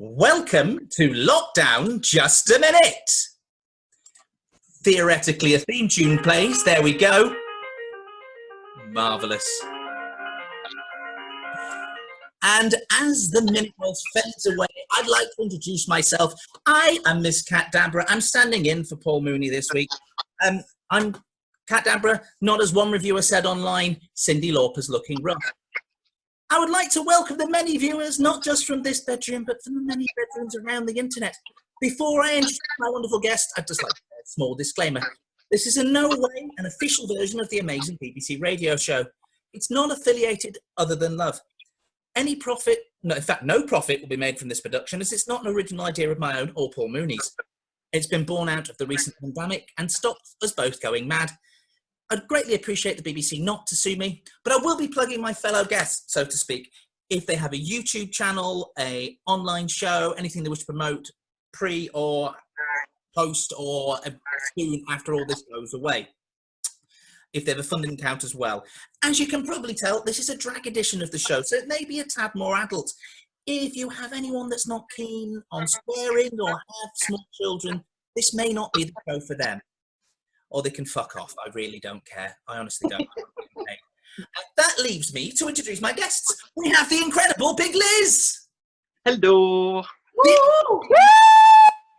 Welcome to Lockdown, Just a Minute. Theoretically, a theme tune plays. There we go. Marvellous. And as the minute waltz fades away, I'd like to introduce myself. I am Miss Kat Dabra. I'm standing in for Paul Mooney this week. I'm Kat Dabra, not as one reviewer said online, Cyndi Lauper's looking rough. I would like to welcome the many viewers, not just from this bedroom, but from the many bedrooms around the internet. Before I introduce my wonderful guest, I'd just like to make a small disclaimer. This is in no way an official version of the amazing BBC radio show. It's not affiliated other than love. Any profit, no, in fact, no profit will be made from this production, as it's not an original idea of my own or Paul Mooney's. It's been born out of the recent pandemic and stopped us both going mad. I'd greatly appreciate the BBC not to sue me, but I will be plugging my fellow guests, so to speak, if they have a YouTube channel, a online show, anything they wish to promote pre or post or soon after all this goes away. If they have a funding account as well. As you can probably tell, this is a drag edition of the show, so it may be a tad more adult. If you have anyone that's not keen on swearing or have small children, this may not be the show for them. Or they can fuck off. I really don't care. I honestly don't. Okay. That leaves me to introduce my guests. We have the incredible Big Liz. Hello.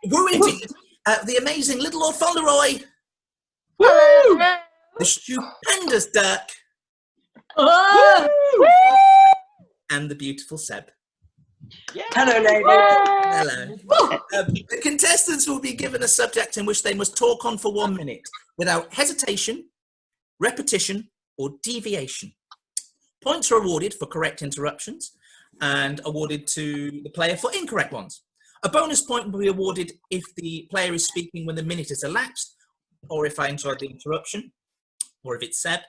Woo indeed. The amazing little Lord Fontleroy. Woo! The stupendous Dirk. And the beautiful Seb. Yeah. Hello, ladies. Hello. The contestants will be given a subject in which they must talk on for 1 minute without hesitation, repetition, or deviation. Points are awarded for correct interruptions and awarded to the player for incorrect ones. A bonus point will be awarded if the player is speaking when the minute has elapsed, or if I enjoyed the interruption, or if it's Seb.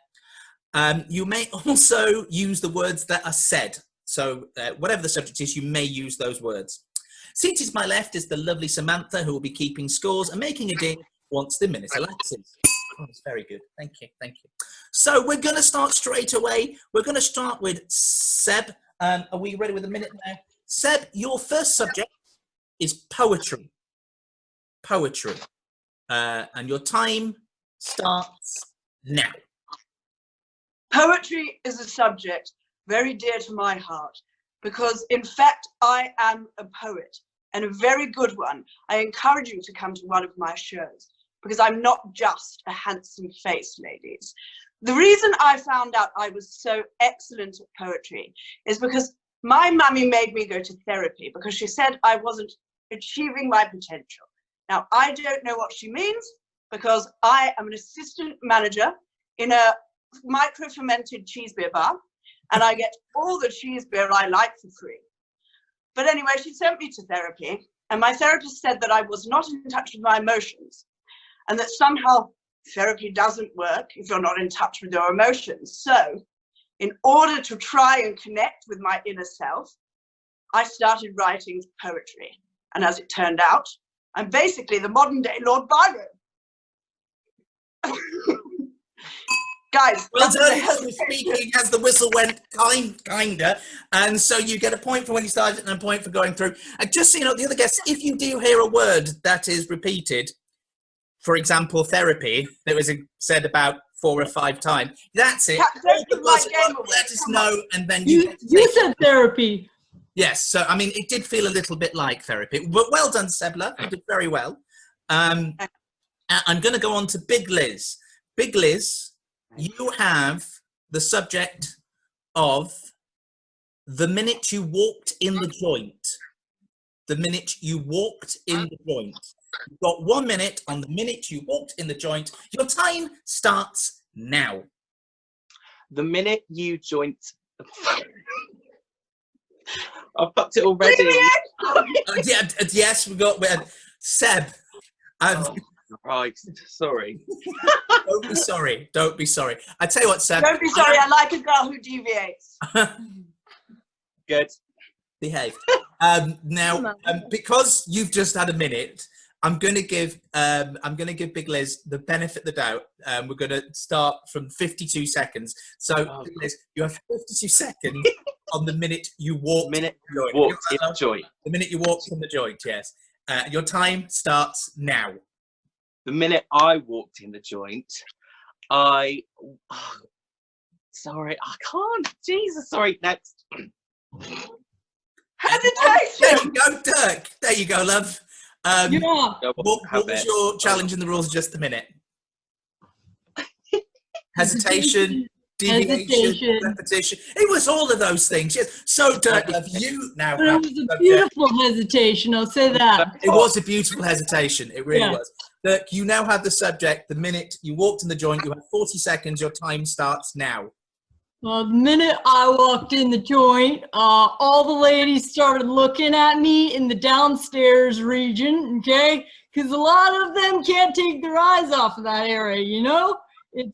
You may also use the words that are said. So whatever the subject is, you may use those words. Seated to my left is the lovely Samantha, who will be keeping scores and making a ding once the minute elapses. Oh, that's very good. Thank you. Thank you. So we're going to start straight away. We're going to start with Seb. Are we ready with a minute now? Seb, your first subject is poetry. Poetry. And your time starts now. Poetry is a subject very dear to my heart because, in fact, I am a poet and a very good one. I encourage you to come to one of my shows because I'm not just a handsome face, ladies. The reason I found out I was so excellent at poetry is because my mummy made me go to therapy because she said I wasn't achieving my potential. Now, I don't know what she means because I am an assistant manager in a micro-fermented cheese beer bar, and I get all the cheese beer I like for free. But anyway, she sent me to therapy, and my therapist said that I was not in touch with my emotions, and that somehow therapy doesn't work if you're not in touch with your emotions. So, in order to try and connect with my inner self, I started writing poetry. And as it turned out, I'm basically the modern-day Lord Byron. Guys, well done for speaking as the whistle went kinder, and so you get a point for when you started and a point for going through. And just so you know, the other guests, if you do hear a word that is repeated, for example, therapy, that was said about 4 or 5 times, that's it. Let us know, and then you said therapy. Yes, so I mean, it did feel a little bit like therapy, but well done, Sebla. You did very well. I'm going to go on to Big Liz. Big Liz, you have the subject of the minute you walked in the joint. The minute you walked in the joint. You've got 1 minute on the minute you walked in the joint. Your time starts now. The minute you joint. I fucked it already. Yes, we got Seb. Right, sorry. Don't be sorry. Don't be sorry. I tell you what, Seb. Don't be sorry. I like a girl who deviates. Good. Behave. Now, because you've just had a minute, I'm gonna give Big Liz the benefit of the doubt. We're gonna start from 52 seconds. So Big Liz, you have 52 seconds on the minute you walked. The joint. The minute you walked in the joint, yes. Your time starts now. The minute I walked in the joint, sorry, I can't. Jesus, sorry. Next. Hesitation. There you go, Dirk. There you go, love. Yeah. What was your challenge in the rules just a minute? Hesitation, deviation, repetition. It was all of those things. Yes. So, Dirk, love, you now But have it was a beautiful hesitation, I'll say that. It was a beautiful hesitation. It really was. Dirk, you now have the subject. The minute you walked in the joint, you have 40 seconds. Your time starts now. Well, the minute I walked in the joint, all the ladies started looking at me in the downstairs region, okay? Because a lot of them can't take their eyes off of that area, you know? It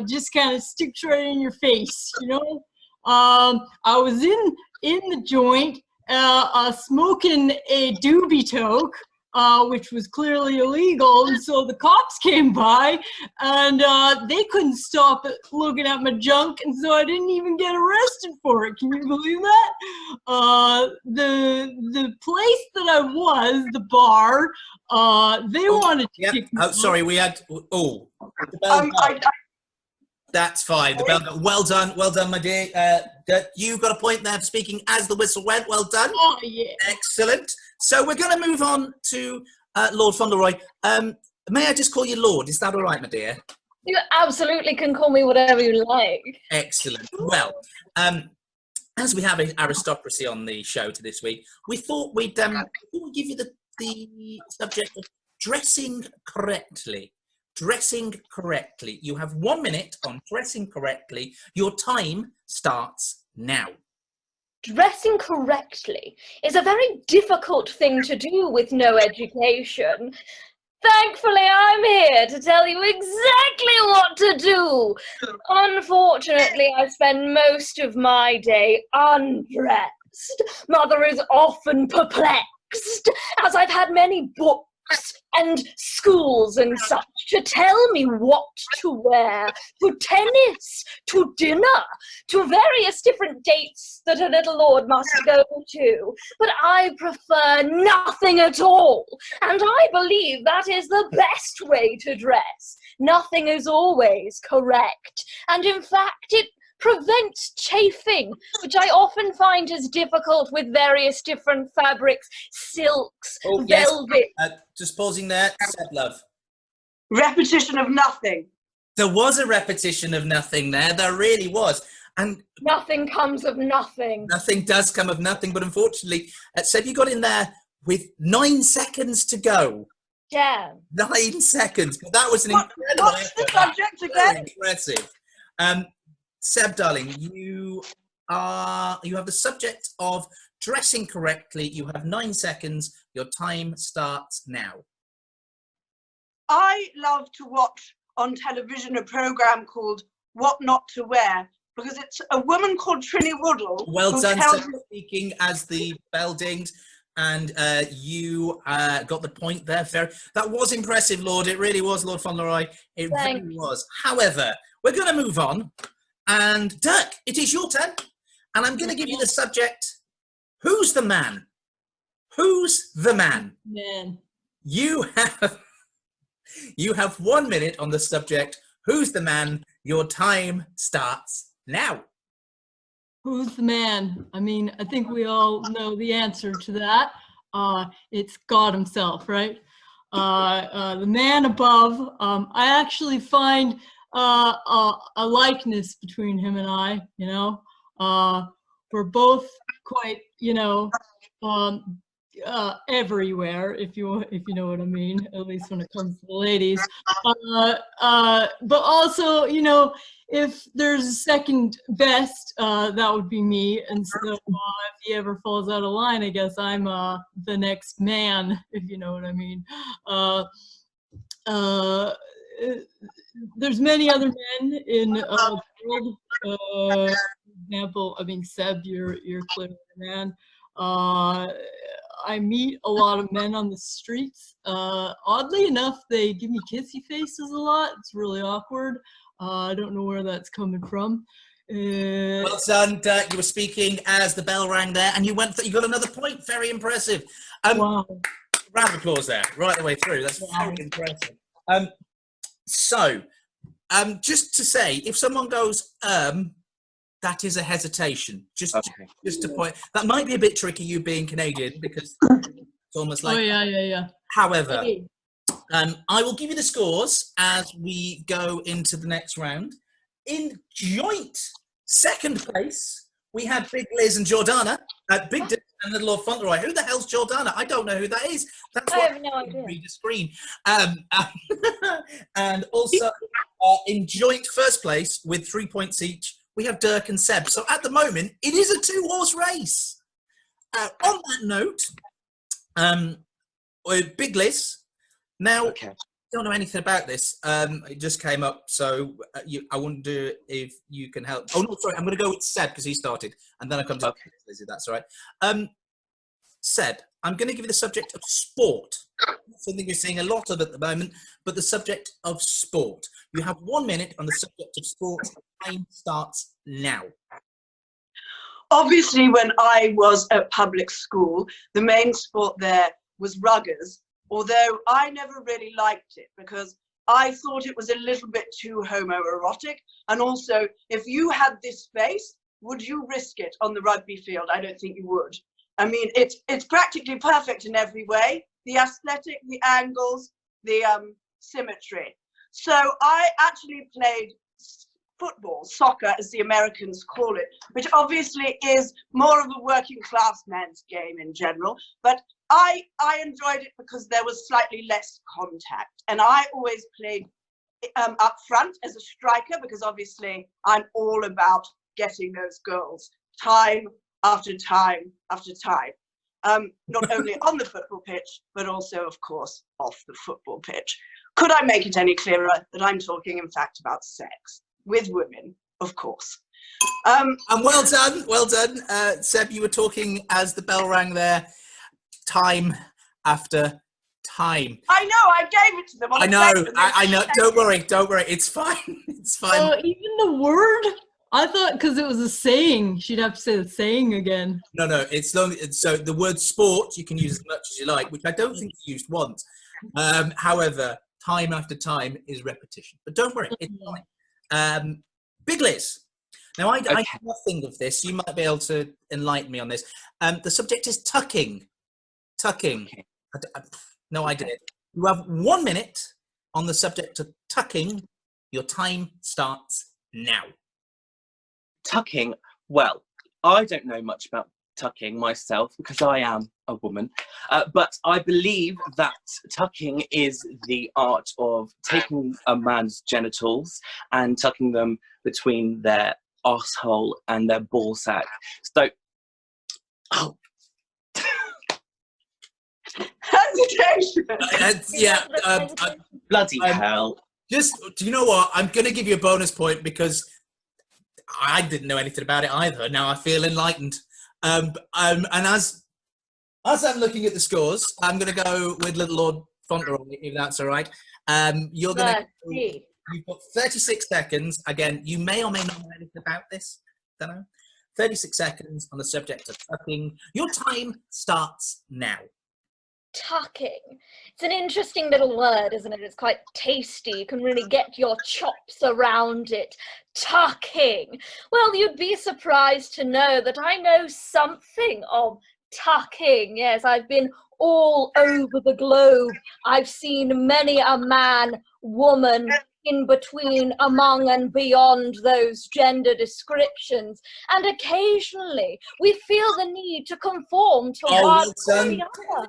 just kind of sticks right in your face, you know? I was in the joint smoking a doobie toke, which was clearly illegal, and so the cops came by, and they couldn't stop looking at my junk, and so I didn't even get arrested for it. Can you believe that? The place that I was, the bar, they wanted to kick me. Oh, sorry, we had. Oh, the bell. That's fine. The bell. Well done, my dear. You got a point there for speaking as the whistle went. Well done. Oh yeah. Excellent. So we're going to move on to Lord Fontleroy. May I just call you Lord? Is that all right, my dear? You absolutely can call me whatever you like. Excellent. Well, as we have aristocracy on the show to this week, we thought we'd give you the subject of dressing correctly. Dressing correctly. You have 1 minute on dressing correctly. Your time starts now. Dressing correctly is a very difficult thing to do with no education. Thankfully, I'm here to tell you exactly what to do. Unfortunately, I spend most of my day undressed. Mother is often perplexed, as I've had many books and schools and such to tell me what to wear to tennis, to dinner, to various different dates that a little lord must go to. But I prefer nothing at all, and I believe that is the best way to dress. Nothing is always correct, and in fact it prevents chafing, which I often find is difficult with various different fabrics, silks, velvet. Just pausing there. Seb, love. Repetition of nothing. There was a repetition of nothing there. There really was. And nothing comes of nothing. Nothing does come of nothing, but unfortunately, Seb, you got in there with 9 seconds to go. Yeah. 9 seconds. But that was an incredible What's the subject again? Very impressive. Seb, darling, you have the subject of dressing correctly. You have 9 seconds. Your time starts now. I love to watch on television a program called What Not to Wear, because it's a woman called Trinny Woodall. Well done, Seb, speaking as the bell dinged. And you got the point there. That was impressive, Lord. It really was, Lord Fontleroy. It really was. However, we're going to move on. And Dirk, it is your turn. And I'm going to give you the subject. Who's the man? Who's the man? Man. You have 1 minute on the subject. Who's the man? Your time starts now. Who's the man? I mean, I think we all know the answer to that. It's God himself, right? The man above. I actually find a likeness between him and I, you know. We're both quite, you know, everywhere, if you know what I mean, at least when it comes to the ladies. But also, you know, if there's a second best, that would be me. And so if he ever falls out of line, I guess I'm the next man, if you know what I mean. There's many other men in the world. For example, I mean, Seb, you're clearly a man. I meet a lot of men on the streets. Oddly enough, they give me kissy faces a lot. It's really awkward. I don't know where that's coming from. Well done, Dirk. You were speaking as the bell rang there, and you got another point. Very impressive. Wow. Round of applause there, right the way through. That's very impressive. So, just to say, if someone goes, that is a hesitation. Just to point. That might be a bit tricky, you being Canadian, because it's almost like. Oh yeah. However, Hey. I will give you the scores as we go into the next round. In joint second place, we had Big Liz and Jordana. Big Dick and Little Lord Fontleroy. Who the hell's Jordana? I don't know who that is. That's I what have no idea. read the screen. And also in joint first place with 3 points each, we have Dirk and Seb. So at the moment, it is a 2-horse race. On that note, with Big Liz. Now, don't know anything about this. It just came up, so I wonder if you can help. Oh no, sorry, I'm going to go with Seb because he started, and then I come to Liz, if that's all right. Seb, I'm going to give you the subject of sport. Something you're seeing a lot of at the moment, but the subject of sport. You have 1 minute on the subject of sport. Time starts now. Obviously, when I was at public school, the main sport there was ruggers, although I never really liked it because I thought it was a little bit too homoerotic. And also, if you had this face, would you risk it on the rugby field? I don't think you would. I mean, it's practically perfect in every way. The aesthetic, the angles, the symmetry. So I actually played football, soccer, as the Americans call it, which obviously is more of a working class man's game in general. But I enjoyed it because there was slightly less contact. And I always played up front as a striker because obviously I'm all about getting those goals time after time after time. Not only on the football pitch, but also, of course, off the football pitch. Could I make it any clearer that I'm talking, in fact, about sex with women, of course. And well done. Seb, you were talking as the bell rang there, time after time. I know, I gave it to them. I know. Don't worry. It's fine. It's fine. Even the word? I thought because it was a saying, she'd have to say the saying again. No. It's long. So the word sport you can use as much as you like, which I don't think you used once. However, time after time is repetition. But don't worry, it's fine. Big Liz. Now I know nothing of this. You might be able to enlighten me on this. The subject is tucking. Tucking. No idea. You have 1 minute on the subject of tucking. Your time starts now. Tucking, well, I don't know much about tucking myself because I am a woman, but I believe that tucking is the art of taking a man's genitals and tucking them between their arsehole and their ball sack. So, Hesitation. Bloody hell. Just, do you know what? I'm going to give you a bonus point because I didn't know anything about it either. Now I feel enlightened. And as I'm looking at the scores, I'm going to go with Little Lord Fontleroy, if that's all right. You've got 36 seconds. Again, you may or may not know anything about this. Don't know. 36 seconds on the subject of tucking. Your time starts now. Tucking. It's an interesting little word, isn't it? It's quite tasty. You can really get your chops around it. Tucking. Well, you'd be surprised to know that I know something of tucking. Yes, I've been all over the globe. I've seen many a man, woman, in between, among and beyond those gender descriptions, and occasionally we feel the need to conform to one or the other.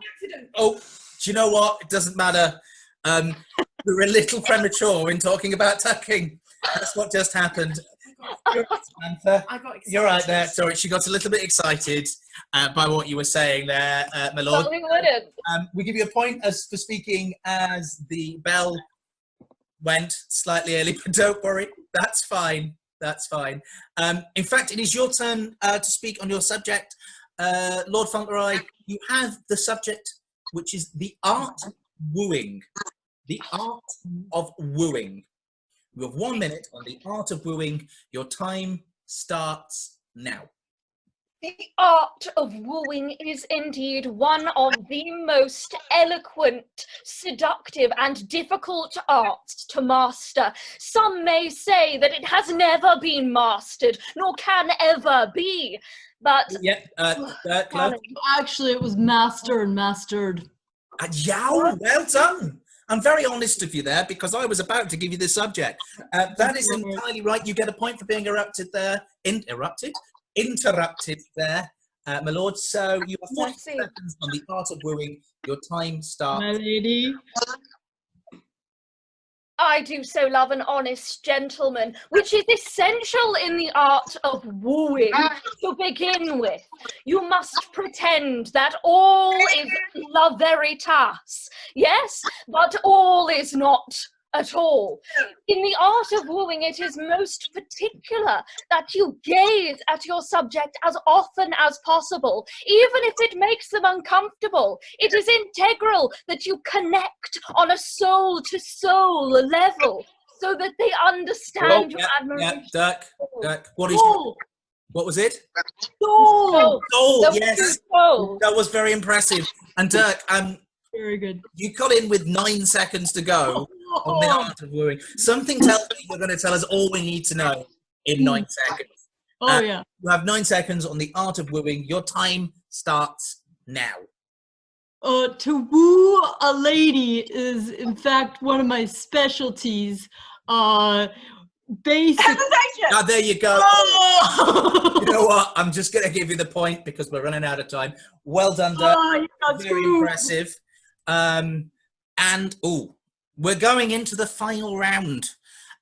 Oh, do you know what? It doesn't matter. We're a little premature in talking about tucking. That's what just happened. You're right, Samantha. I got excited. You're right there. Sorry, she got a little bit excited by what you were saying there, my lord. Well, we wouldn't. We give you a point as for speaking as the bell went slightly early, but don't worry, that's fine. That's fine. In fact, it is your turn to speak on your subject Lord Fontleroy, you have the subject, which is the art of wooing. The art of wooing. You have 1 minute on the art of wooing. Your time starts now. The art of wooing is indeed one of the most eloquent, seductive, and difficult arts to master. Some may say that it has never been mastered, nor can ever be. But Actually, it was master and mastered. Yow, well done. I'm very honest of you there because I was about to give you the subject. That is entirely right. You get a point for being interrupted there, my lord. So you have 40 seconds on the art of wooing. Your time starts. My lady. I do so love an honest gentleman, which is essential in the art of wooing. To begin with, you must pretend that all is la veritas. Yes, but all is not at all. In the art of wooing, it is most particular that you gaze at your subject as often as possible, even if it makes them uncomfortable. It is integral that you connect on a soul-to-soul level so that they understand your admiration. Dirk, what was it? Soul. Yes. That was very impressive. And Dirk, very good. You got in with 9 seconds to go on the art of wooing. Something tells me you're going to tell us all we need to know in 9 seconds. Yeah. You have 9 seconds on the art of wooing. Your time starts now. To woo a lady is, in fact, one of my specialties. Basic. There you go. Oh! You know what? I'm just going to give you the point because we're running out of time. Well done, Dirk. Very impressive. We're going into the final round.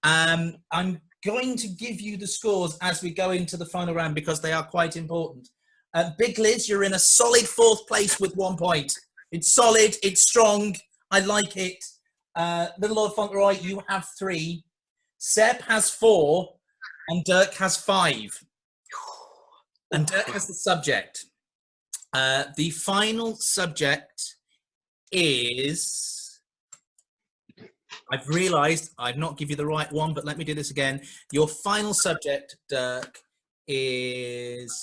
I'm going to give you the scores as we go into the final round because they are quite important. Big Liz, you're in a solid 4th place with 1 point. It's solid, it's strong, I like it. Little Lord Fontleroy, you have 3. Seb has 4, and Dirk has 5. And Dirk has the subject. The final subject is... I've realised I've not given you the right one, but let me do this again. Your final subject, Dirk, is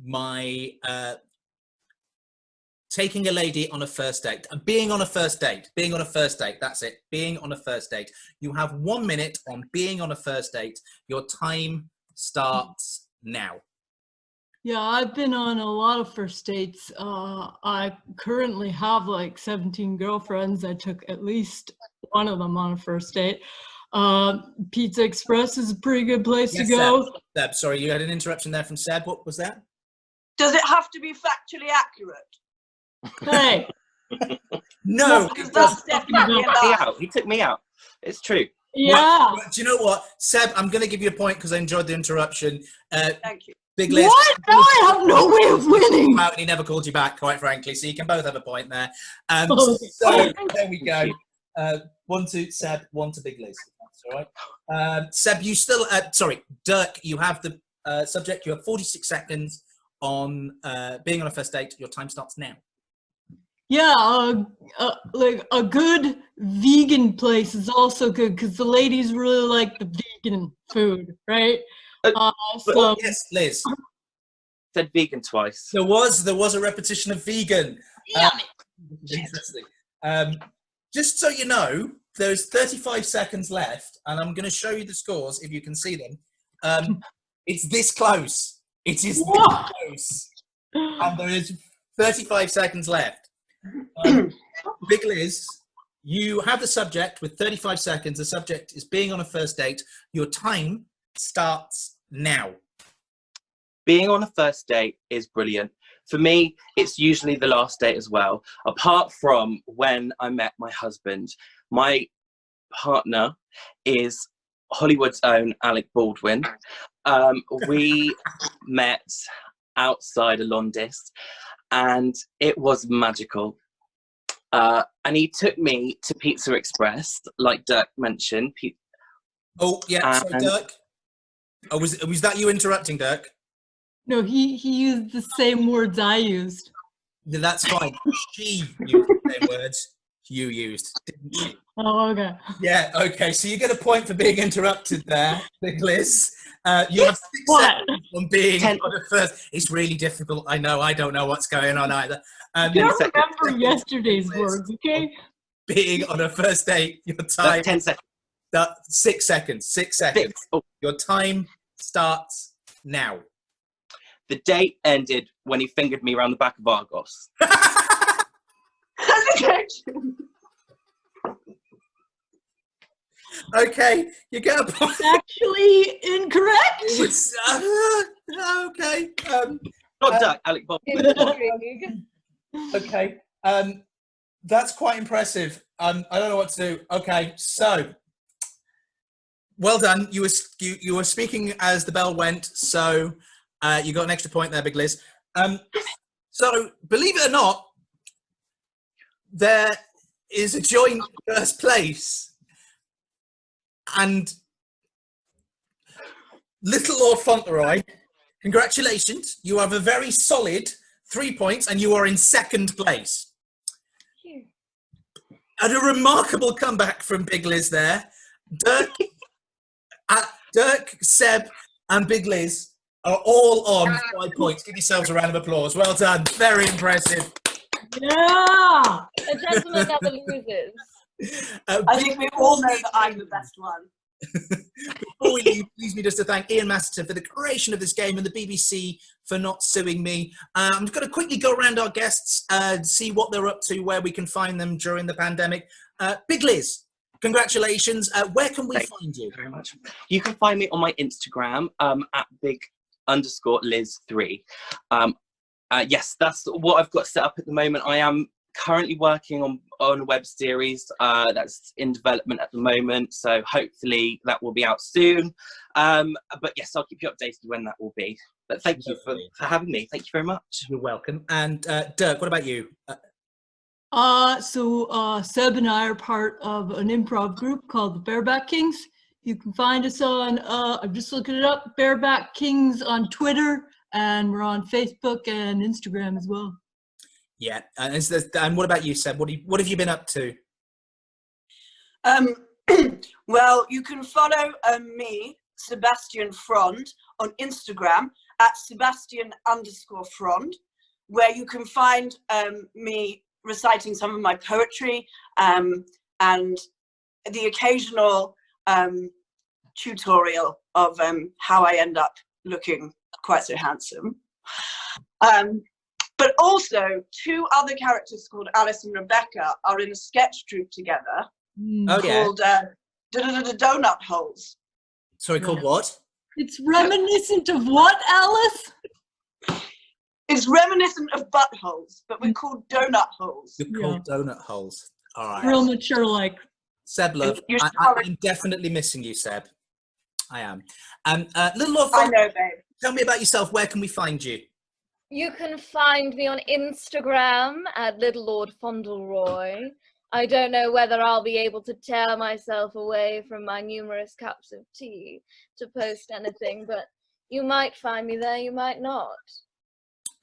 my taking a lady on a first date. Being on a first date. Being on a first date. That's it. Being on a first date. You have 1 minute on being on a first date. Your time starts now. Yeah, I've been on a lot of first dates. I currently have like 17 girlfriends. I took at least one of them on a first date. Pizza Express is a pretty good place to go. Seb, sorry, you had an interruption there from Seb. What was that? Does it have to be factually accurate? Hey. No, because that's definitely He took me out. It's true. Yeah. Right. Do you know what, Seb? I'm going to give you a point because I enjoyed the interruption. Thank you. Big Liz. What? No, I have no way of winning. And he never called you back, quite frankly. So you can both have a point there. Okay. So there we go. 1 to Seb, 1 to Big Liz. That's all right. Seb, you still. Dirk, you have the subject. You have 46 seconds on being on a first date. Your time starts now. Yeah, like a good vegan place is also good because the ladies really like the vegan food, right? Yes, Liz. Said vegan twice. There was a repetition of vegan. Interesting. Just so you know, there's 35 seconds left, and I'm going to show you the scores if you can see them. It's this close. It is this close, and there is 35 seconds left. Big Liz, you have the subject with 35 seconds. The subject is being on a first date. Your time starts now. Being on a first date is brilliant. For me, it's usually the last date as well. Apart from when I met my husband, my partner is Hollywood's own Alec Baldwin. We met outside a Londis, and it was magical. And he took me to Pizza Express, like Dirk mentioned. Sorry, Dirk. Was that you interrupting, Dirk? No, he used the same words I used. No, that's fine. She used the same words you used, didn't she? Oh, okay. Yeah, okay. So you get a point for being interrupted there, Big Liz. You have 6 What? seconds on being 10. on the first. It's really difficult. I know. I don't know what's going on either. I Ten don't seconds. remember yesterday's words, okay? Being on a first date, your That's time. 10 seconds. 6 seconds. 6 seconds. 6. Oh, Your time starts now. the date ended when he fingered me around the back of Argos. Okay, you get a point. Actually incorrect. It's, okay. Not Duck, Alec Bob. Intrigue. Okay. That's quite impressive. I don't know what to do. Okay, so well done. You were speaking as the bell went, so you got an extra point there, Big Liz. So believe it or not, there is a joint first place, and little Lord Fontleroy, congratulations. You have a very solid 3 points, and you are in second place. And a remarkable comeback from Big Liz there. Dirk, Seb, and Big Liz are all on 5 points. Give yourselves a round of applause. Well done. Very impressive. Yeah. The gentleman never loses. I think we all know that I'm the best one. Before we leave, please me just to thank Ian Masterton for the creation of this game and the BBC for not suing me. I'm going to quickly go around our guests, see what they're up to, where we can find them during the pandemic. Big Liz, congratulations. Where can we find you? Thank you very much. You can find me on my Instagram at big_Liz3. Yes, that's what I've got set up at the moment. I am currently working on a web series that's in development at the moment, so hopefully that will be out soon. But yes, I'll keep you updated when that will be. But thank you for having me. Thank you very much. You're welcome. And Dirk, what about you? So Seb and I are part of an improv group called the Bear Back Kings. You can find us on, I'm just looking it up, Bear Back Kings on Twitter, and we're on Facebook and Instagram as well. Yeah, and what about you, Seb? What have you been up to? Well, you can follow me, Sebastian Frond, on Instagram at Sebastian_Frond, where you can find me reciting some of my poetry and the occasional tutorial of how I end up looking quite so handsome. But also, 2 other characters called Alice and Rebecca are in a sketch troupe together called Donut Holes. Sorry, called what? It's reminiscent of what, Alice? It's reminiscent of buttholes, but we're called donut holes. You're called donut holes. All right. Real mature, like. Seb, love, You're I'm definitely missing you, Seb. I am. Little Lord, I know, babe. Tell me about yourself. Where can we find you? You can find me on Instagram at Little Lord Fontleroy. I don't know whether I'll be able to tear myself away from my numerous cups of tea to post anything, but you might find me there, you might not.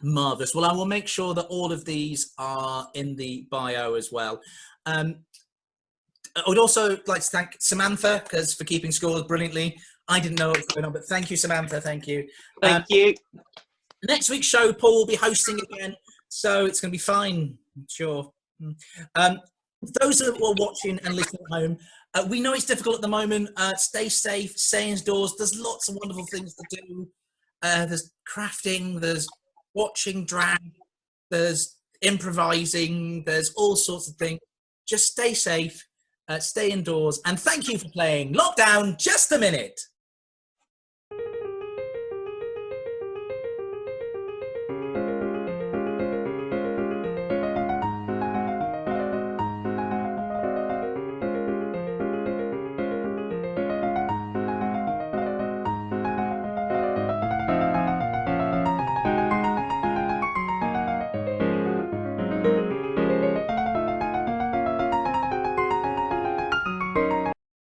Marvellous. Well, I will make sure that all of these are in the bio as well. I would also like to thank Samantha for keeping score brilliantly. I didn't know what was going on, but thank you, Samantha. Thank you. Thank you. Next week's show, Paul will be hosting again, so it's going to be fine, I'm sure. Those that are watching and listening at home, we know it's difficult at the moment. Stay safe, stay indoors. There's lots of wonderful things to do. There's crafting, there's watching drag, there's improvising, there's all sorts of things. Just stay safe, stay indoors, and thank you for playing Lockdown Just a Minute.